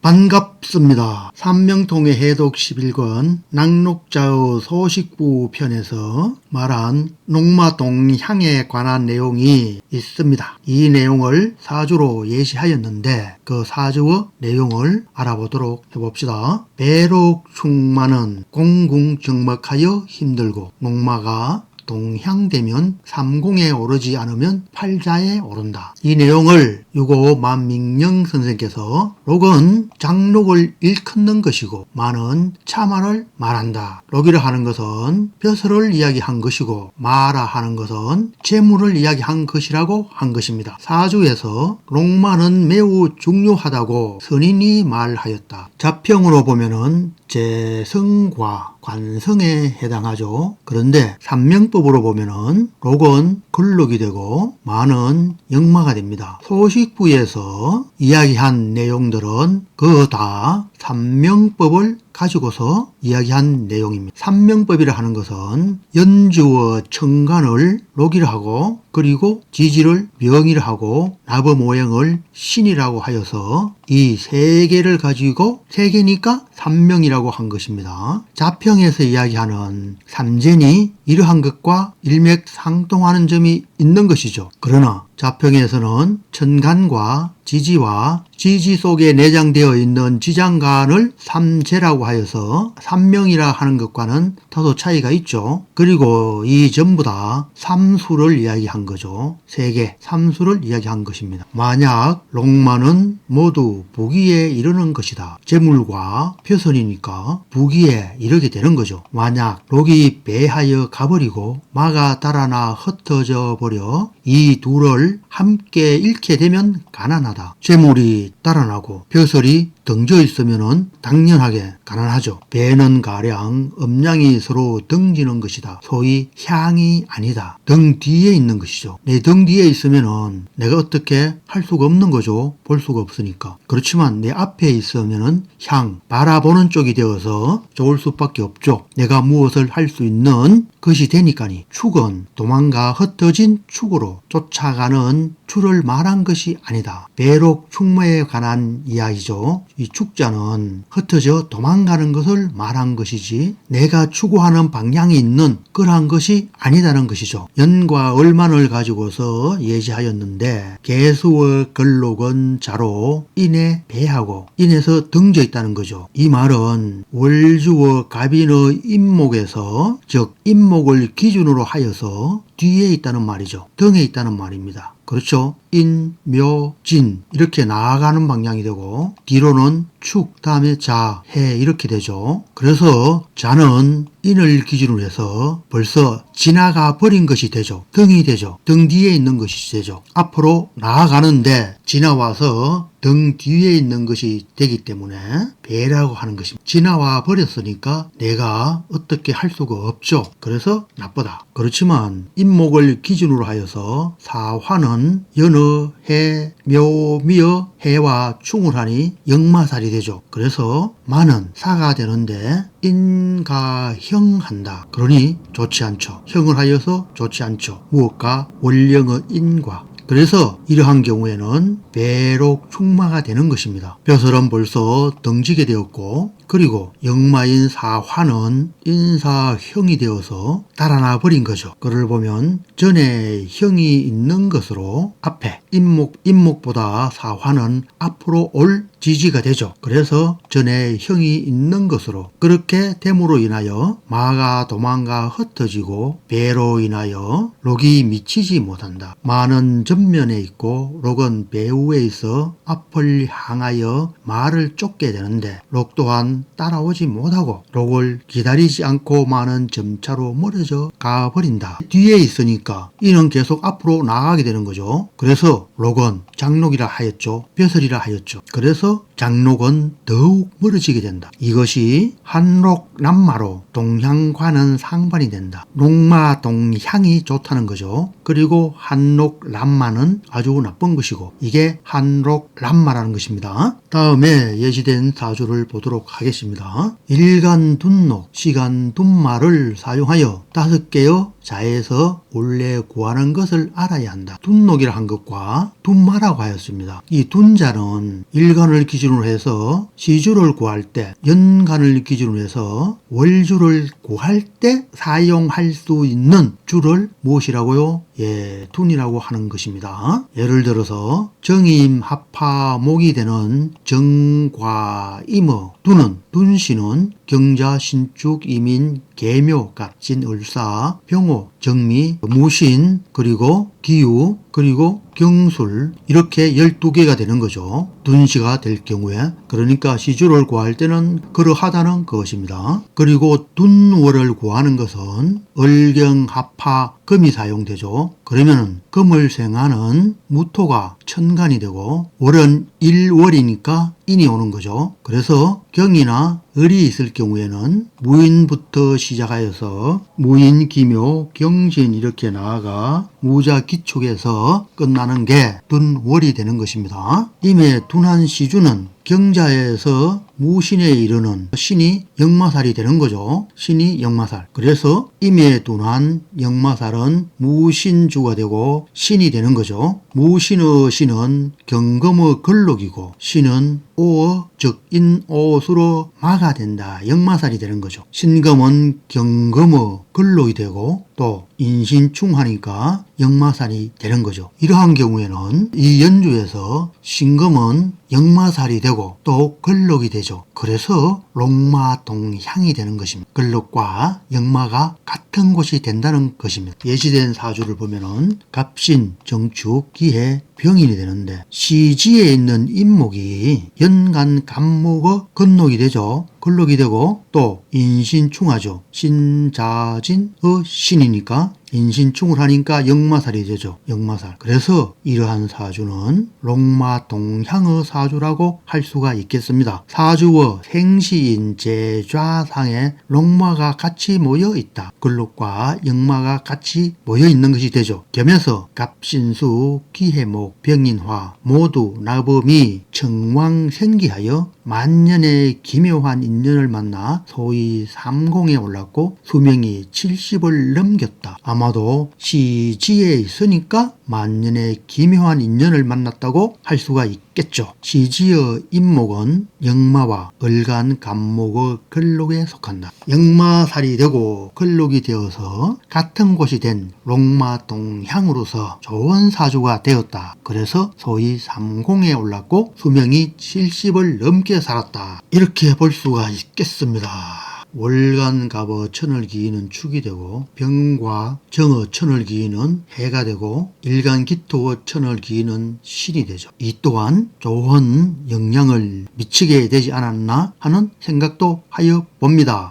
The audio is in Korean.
반갑습니다. 삼명통의 해독 11권 낙록자의 소식부 편에서 말한 농마동향에 관한 내용이 있습니다. 이 내용을 사주로 예시하였는데 그 사주의 내용을 알아보도록 해봅시다. 배록충마는 공궁정먹하여 힘들고 농마가 동향되면 삼공에 오르지 않으면 팔자에 오른다. 이 내용을 유고 만민영 선생께서 록은 장록을 일컫는 것이고 마는 참화를 말한다. 록이라 하는 것은 벼슬을 이야기한 것이고 마라 하는 것은 재물을 이야기한 것이라고 한 것입니다. 사주에서 록마는 매우 중요하다고 선인이 말하였다. 자평으로 보면은 재성과 관성에 해당하죠. 그런데 삼명법으로 보면은 록은 근록이 되고 마는 역마가 됩니다. 소식부에서 이야기한 내용들은 그 다 삼명법을 가지고서 이야기한 내용입니다. 삼명법이라 하는 것은 연주와 청간을 록이라 하고 그리고 지지를 명이라 하고 나범오행을 신이라고 하여서 이 세 개를 가지고 세 개니까 삼명이라고 한 것입니다. 자평에서 이야기하는 삼재니 이러한 것과 일맥상통하는 점이 있는 것이죠. 그러나 자평에서는 천간과 지지와 지지 속에 내장되어 있는 지장간을 삼재라고 하여서 삼명이라 하는 것과는 다소 차이가 있죠. 그리고 이 전부 다 삼수를 이야기한 거죠. 세 개, 삼수를 이야기한 것입니다. 만약 록마는 모두 부기에 이르는 것이다. 재물과 표선이니까 부기에 이르게 되는 거죠. 만약 록이 배하여 가버리고 마가 달아나 흩어져 버려 이 둘을 함께 잃게 되면 가난하다. 재물이 달아나고 벼슬이 등져 있으면 당연하게 가난하죠. 배는 가량 음양이 서로 등지는 것이다. 소위 향이 아니다. 등 뒤에 있는 것이죠. 내 등 뒤에 있으면 내가 어떻게 할 수가 없는 거죠. 볼 수가 없으니까. 그렇지만 내 앞에 있으면 향, 바라보는 쪽이 되어서 좋을 수밖에 없죠. 내가 무엇을 할 수 있는 것이 되니까니 축은 도망가 흩어진 축으로 쫓아가는 추를 말한 것이 아니다. 배록 충마에 관한 이야기죠. 이 축자는 흩어져 도망가는 것을 말한 것이지 내가 추구하는 방향이 있는 그러한 것이 아니다는 것이죠. 연과 얼만을 가지고서 예시하였는데 개수의 근록은 자로 인에 배하고 인에서 등져 있다는 거죠. 이 말은 월주의 갑인의 임목에서 즉 임목을 기준으로 하여서 뒤에 있다는 말이죠. 등에 있다는 말입니다. 그렇죠. 인, 묘, 진 이렇게 나아가는 방향이 되고 뒤로는 축, 다음에 자, 해 이렇게 되죠. 그래서 자는 인을 기준으로 해서 벌써 지나가 버린 것이 되죠. 등이 되죠. 등 뒤에 있는 것이 되죠. 앞으로 나아가는데 지나와서 등 뒤에 있는 것이 되기 때문에 배라고 하는 것입니다. 지나와 버렸으니까 내가 어떻게 할 수가 없죠. 그래서 나쁘다. 그렇지만 임목을 기준으로 하여서 사화는 연어, 해, 묘, 미어, 해와 충을 하니 역마살이 되죠. 그래서 마는 사가 되는데 인가형한다. 그러니 좋지 않죠. 형을 하여서 좋지 않죠. 무엇과 원령의 인과 그래서 이러한 경우에는 배록 충마가 되는 것입니다. 벼슬은 벌써 등지게 되었고 그리고 역마인 사화는 인사형이 되어서 달아나 버린 거죠. 그를 보면 전에 형이 있는 것으로 앞에 임목보다 사화는 앞으로 올 지지가 되죠. 그래서 전에 형이 있는 것으로 그렇게 됨으로 인하여 마가 도망가 흩어지고 배로 인하여 록이 미치지 못한다. 마는 전면에 있고 록은 배후에 있어 앞을 향하여 마를 쫓게 되는데 록 또한 따라오지 못하고 록을 기다리지 않고 마는 점차로 멀어져 가버린다. 뒤에 있으니까 이는 계속 앞으로 나가게 되는 거죠. 그래서 록은 장록이라 하였죠. 벼슬이라 하였죠. 그래서 장록은 더욱 멀어지게 된다. 이것이 한록남마로 동향과는 상반이 된다. 녹마 동향이 좋다는 거죠. 그리고 한록남마는 아주 나쁜 것이고 이게 한록남마라는 것입니다. 다음에 예시된 사주를 보도록 하겠습니다. 일간둔록, 시간둔마를 사용하여 5개의 자에서 원래 구하는 것을 알아야 한다. 둔록이라 한 것과 둔마라고 하였습니다. 이 둔자는 일간을 기준으로 해서 시주를 구할 때, 연간을 기준으로 해서 월주를 구할 때 사용할 수 있는 주를 무엇이라고요? 둔이라고 하는 것입니다. 예를 들어서 정임, 합파, 목이 되는 정과 임어, 둔은 둔신은 경자, 신축, 이민, 계묘, 갑진, 을사, 병호, 정미, 무신, 그리고 기유, 그리고 경술 이렇게 12개가 되는 거죠. 둔시가 될 경우에. 그러니까 시주를 구할 때는 그러하다는 것입니다. 그리고 둔월을 구하는 것은 을경, 합파, 금이 사용되죠. 그러면은 금을 생하는 무토가 천간이 되고 월은 일월이니까 인이 오는 거죠. 그래서 경이나 을이 있을 경우에는 무인부터 시작하여서 무인, 기묘, 경신 이렇게 나아가 무자, 기축에서 끝나는 게 둔월이 되는 것입니다. 임의 둔한 시주는 경자에서 무신에 이르는 신이 역마살이 되는 거죠. 신이 역마살. 그래서 임의 둔한 역마살은 무신주가 되고 신이 되는 거죠. 무신의 신은 경금의 걸록이고 신은 오어 즉 인오수로 마가 된다. 역마살이 되는 거죠. 신금은 경금의 걸록이 되고 또 인신충하니까 역마살이 되는 거죠. 이러한 경우에는 이 연주에서 신금은 역마살이 되고 또 걸록이 되죠. 그래서 롱마동향이 되는 것입니다. 걸록과 역마가 같은 곳이 된다는 것입니다. 예시된 사주를 보면은 갑신, 정축, 기해, 병인이 되는데 시지에 있는 인목이 연간 간목의 건록이 되죠. 걸록이 되고 또 인신충하죠. 신자진의 신이니까 인신충을 하니까 역마살이 되죠. 역마살. 그래서 이러한 사주는 롱마동향의 사주라고 할 수가 있겠습니다. 사주의 생시인 제좌상에 롱마가 같이 모여 있다. 걸록과 역마가 같이 모여 있는 것이 되죠. 겸해서 갑신수, 기해목, 병인화 모두 나범이 청왕생기하여 만년의 기묘한 인연을 만나 소위 삼공에 올랐고 수명이 70을 넘겼다. 아마도 시지에 있으니까 만년의 기묘한 인연을 만났다고 할 수가 있겠죠. 시지의 인목은 역마와 을간, 간목의 걸록에 속한다. 역마살이 되고 걸록이 되어서 같은 곳이 된 롱마동향으로서 좋은 사주가 되었다. 그래서 소위 삼공에 올랐고 수명이 70을 넘게 살았다. 이렇게 볼 수가 있겠습니다. 월간갑의 천을 기인은 축이 되고 병과 정의 천을 기인은 해가 되고 일간기토의 천을 기인은 신이 되죠. 이 또한 좋은 영향을 미치게 되지 않았나 하는 생각도 하여 봅니다.